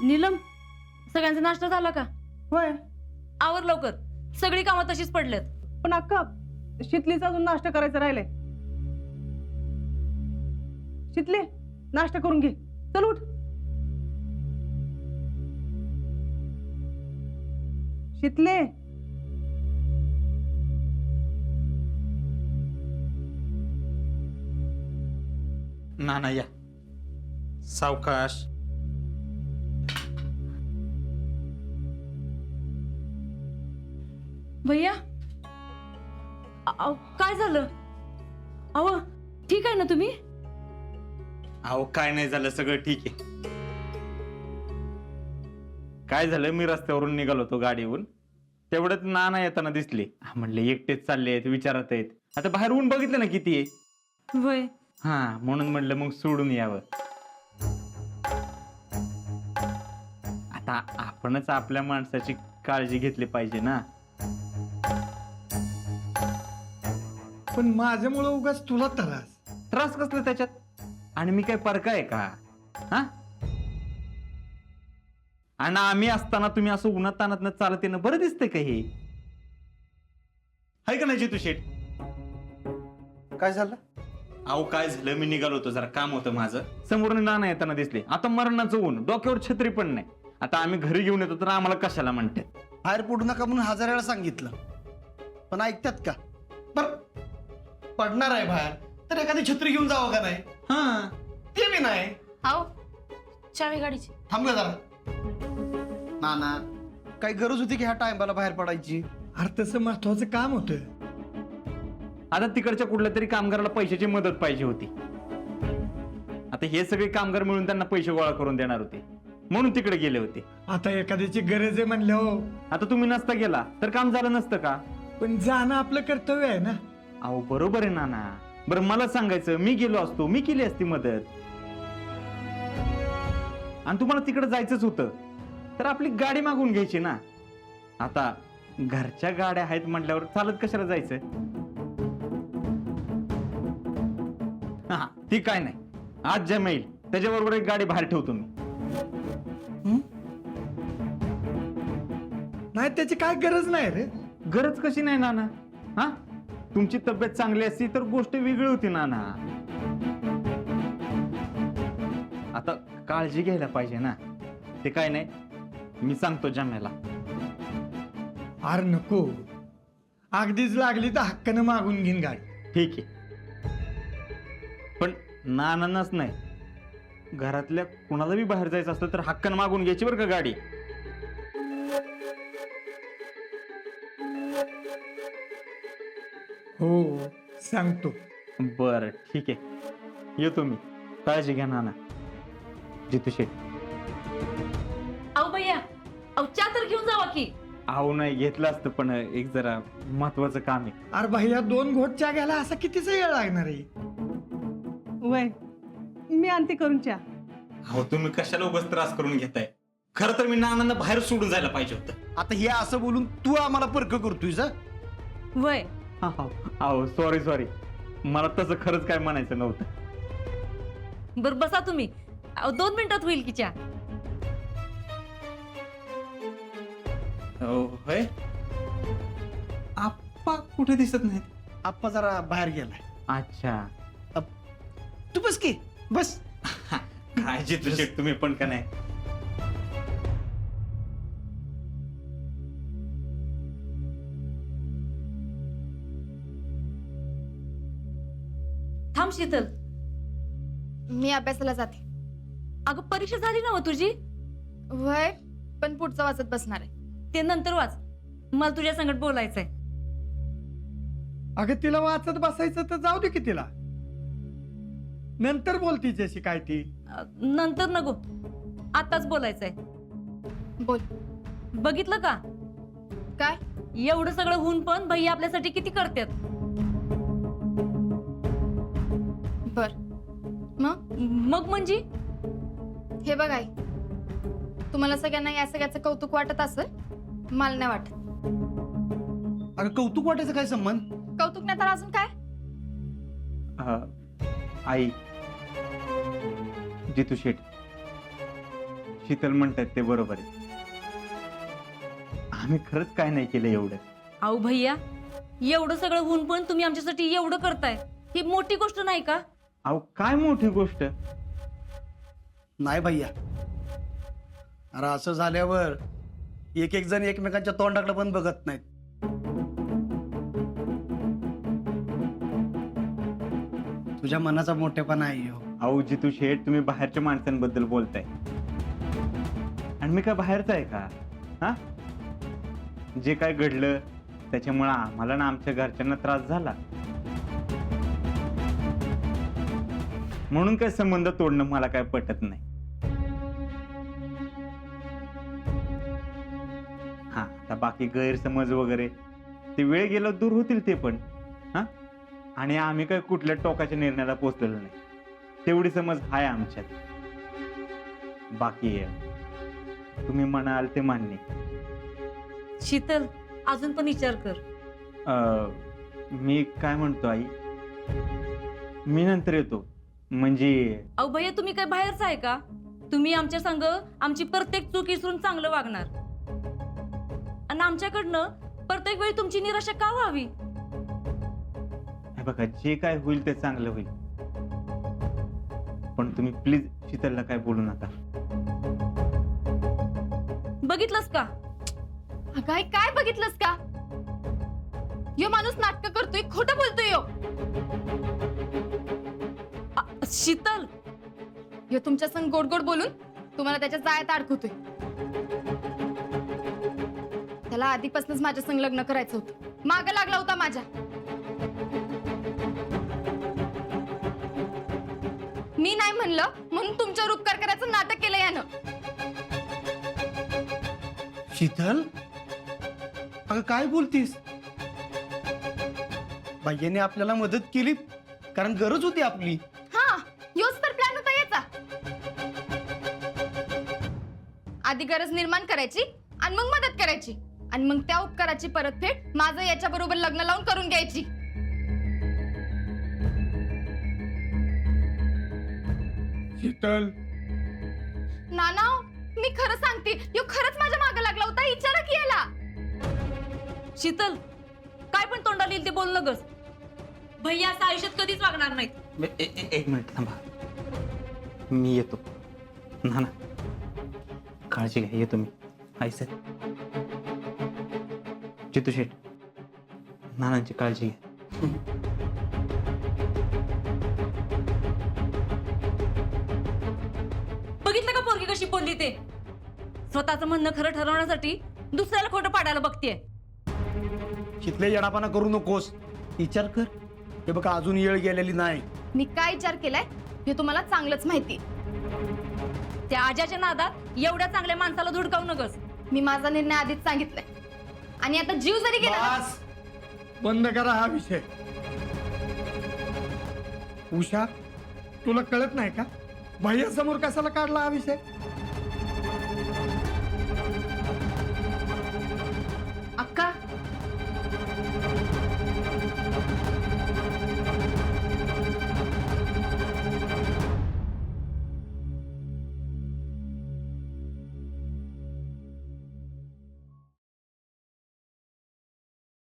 नीलम, सगळ्यांचा नाश्ता झाला का? होय, आवर लवकर, सगळी कामं तशीच पडलेत. पण अक्का शितलीचा अजून नाश्ता करायचा राहिलाय. शितली, नाश्ता करून घे, चल उठ. शितले, ना या सावकाश. भैया, काय झालं? अहो, ठीक आहे ना तुम्ही? अहो काय नाही झालं, सगळं ठीक आहे. काय झालं, मी रस्त्यावरून निघालो होतो गाडीवरून, तेवढ्यात नाना येताना दिसले. म्हणले एकटेच चालले आहेत, विचारत आहेत. आता बाहेर ऊन बघितलं ना किती आहे. वय, हा, म्हणून म्हणलं मग सोडून यावं. आता आपणच आपल्या माणसाची काळजी घेतली पाहिजे ना. पण माझ्यामुळं उगाच तुला त्रास कसला त्याच्यात? आणि मी काय परका आहे का? हा, आणि आम्ही असताना तुम्ही असं उन्हात तानात चालत येणं बरं दिसतंय का? हे आहे का नाही जितू शेठ? काय झालं? अहो काय झालं, मी निघालो होतो, जरा काम होतं माझं. समोरून नाना येताना दिसले. आता मरणाचं ऊन, डोक्यावर छत्री पण नाही. आता आम्ही घरी घेऊन येतो तर आम्हाला कशाला म्हणतात? बाहेर पडू नका म्हणून 1000 वेळा सांगितलं, पण ऐकतात का? बर, पडणार आहे बाहेर तर एखादी छत्री घेऊन जावं का नाही? हा, ते बी नाही. आओ, चावी गाडीची. थांब ग जरा. ना काही गरज होती की ह्या टायमाला बाहेर पडायची? अरे तसं महत्वाचं काम होतं. आता तिकडच्या कुठल्या तरी कामगाराला पैशाची मदत पाहिजे होती. आता हे सगळे कामगार मिळून त्यांना पैसे गोळा करून देणार होते, म्हणून तिकडे गेले होते. आता एखाद्याची गरज आहे म्हणलं हो, आता तुम्ही नसता गेला तर काम झालं नसतं का? पण जाणं आपलं कर्तव्य आहे ना. अहो बरोबर आहे नाना. बरं मला सांगायचं, मी गेलो असतो, मी केली असती मदत. आणि तुम्हाला तिकडे जायचंच होतं तर आपली गाडी मागून घ्यायची ना. आता घरच्या गाड्या आहेत म्हटल्यावर चालत कशाला जायचं? हा, ती काय नाही, आज जमेल त्याच्याबरोबर एक गाडी बाहेर ठेवतो मी. नाही त्याची काय गरज नाही रे. गरज कशी नाही नाना? हा, तुमची तब्येत चांगली असती तर गोष्ट वेगळी होती नाना. आता काळजी घ्यायला पाहिजे ना. ते काय नाही, मी सांगतो जम्याला. अरे नको, अगदीच लागली तर हक्कानं मागून घेईन गाडी. ठीक आहे, पण नानांनाच नाही, घरातल्या कुणाला बी बाहेर जायचं असलं तर हक्कानं मागून घ्यायची बरं का गाडी. हो सांगतो. बरं ठीक आहे, येतो मी. काळजी घ्या नाना. जितू शेठ. अहो भैया, अहो चहा तर घेऊन जावा की. अहो नाही घेतलं असतं, पण एक जरा महत्वाचं काम आहे. अरे भैया 2 घोट चहा घ्यायला असा कितीचा वेळ लागणार आहे? वय, मी आणते करून चहा. अहो तुम्ही कशाला उगाच त्रास करून घेताय? खरं तर मी नानांना बाहेर सोडून जायला पाहिजे होतं. आता हे असं बोलून तू आम्हाला परक करतोय जा. वय, अहो सॉरी, मला तसं खरंच काय म्हणायचं नव्हतं. बर बसा तुम्ही. अहो 2 मिनिटात होईल की चहा. होय, आप्पा कुठे दिसत नाहीत? आप्पा जरा बाहेर गेलाय. अच्छा, तू बस की बस. काय जितू शेठ तुम्ही पण का नाही? थांब शीतल. मी अभ्यासाला जाते. अगं परीक्षा झाली ना तुझी? वय, पण पुढचं वाचत बसणार आहे. ते नंतर वाच, मला तुझ्या संगत बोलायचंय. अगं तिला वाचत बसायचं तर जाऊ दे की तिला, नंतर बोल तिच्याशी काय ती. नंतर नको, आताच बोलायचंय. बोल. बघितलं का काय? एवढं सगळं होऊन पण भैया आपल्यासाठी किती करतात. बर, मग म्हणजे हे बघ आई, तुम्हाला सगळ्यांना या सगळ्याचं कौतुक वाटत असेल, मला नाही वाटत. अगं कौतुक वाटायचं काय संबंध? कौतुक नाही तर अजून काय? आई, जितू शेठ, शीतल म्हणतात ते बरोबर आहे. आम्ही खरंच काय नाही केलं एवढं. अहो भैया, एवढं सगळं होऊन पण तुम्ही आमच्यासाठी एवढं करताय, ही मोठी गोष्ट नाही का? अहो काय मोठी गोष्ट. नाही भैया, अरे असं झाल्यावर एक एक जण एकमेकांच्या तोंडाकडे पण बघत नाहीत. तुझ्या मनाचा मोठेपणा आहे हो. अहो जितू शेठ, तुम्ही बाहेरच्या माणसांबद्दल बोलताय आणि मी काय बाहेरचा आहे का? हा, जे काय घडलं त्याच्यामुळे आम्हाला ना आमच्या घरच्यांना त्रास झाला, म्हणून काय संबंध तोडणं मला काय पटत नाही. हा, आता बाकी गैरसमज वगैरे ते वेळ गेला दूर होतील ते पण. हा, आणि आम्ही काय कुठल्या टोकाच्या निर्णयाला पोहोचलेलो नाही, तेवढी समज हाय आमच्यात. बाकी तुम्ही म्हणाल ते मान्य. शीतल, अजून पण विचार कर. मी काय म्हणतो आई, मी नंतर येतो. म्हणजे अहो भैया, तुम्ही काय बाहेरचा आहे का? तुम्ही आमच्या संग आमची प्रत्येक चूक विसरून चांगलं वागणार आणि आमच्याकडनं प्रत्येक वेळी तुमची निराशा का व्हावी? हे बघा, जे काय होईल ते चांगलं होईल, पण तुम्ही प्लीज शीतलला काय बोलू नका. बघितलंस का? अगं आई, काय बघितलंस का? यो माणूस नाटक करतोय, खोटं बोलतोय यो. शीतल, यो तुमच्या संग गोड गोड बोलून तुम्हाला त्याच्या जाळ्यात अडकवतोय. त्याला आधीपासूनच माझ्या संग लग्न करायचं होतं, माग लागला होता माझ्या. मी नाही म्हणलं म्हणून तुमच्यावर उपकार करायचं नाटक केलं यानं. शीतल, अगं काय बोलतीस? भैयाने आपल्याला मदत केली कारण गरज होती आपली. हा, योच तर प्लॅन होता याचा. आधी गरज निर्माण करायची आणि मग मदत करायची आणि मग त्या उपकाराची परतफेड माझं याच्या बरोबर लग्न लावून करून घ्यायची. शीतल, नाना, मी खरं सांगते, यो खरंच माझ्या मागे लागला होता. विचारा की याला. शीतल, काय पण तोंडाला येईल ते बोल नगस. भैया असं आयुष्यात कधीच वागणार नाहीत. एक मिनिट थांबा, मी येतो. ना ना, काळजी घ्या, येतो मी. आई सर, जितू शेठ, नानांची काळजी घ्या. बघितलं का पोरगी कशी बोलली ते? स्वतःचं म्हणणं खरं ठरवण्यासाठी दुसऱ्याला खोटं पाडायला बघतेय. शितले येडापाना करू नकोस, विचार कर. हे बघा, अजून येळ गेलेली नाही. मी काय विचार केलाय हे तुम्हाला चांगलंच माहिती. त्या आजाच्या नादात एवढ्या चांगल्या माणसाला धुडकावू नगस. मी माझा निर्णय आधीच सांगितलाय आणि आता जीव जरी गेला ना, बस, बंद करा हा विषय. उषा, तुला कळत नाही का भैया समोर कशाला काढला हा विषय?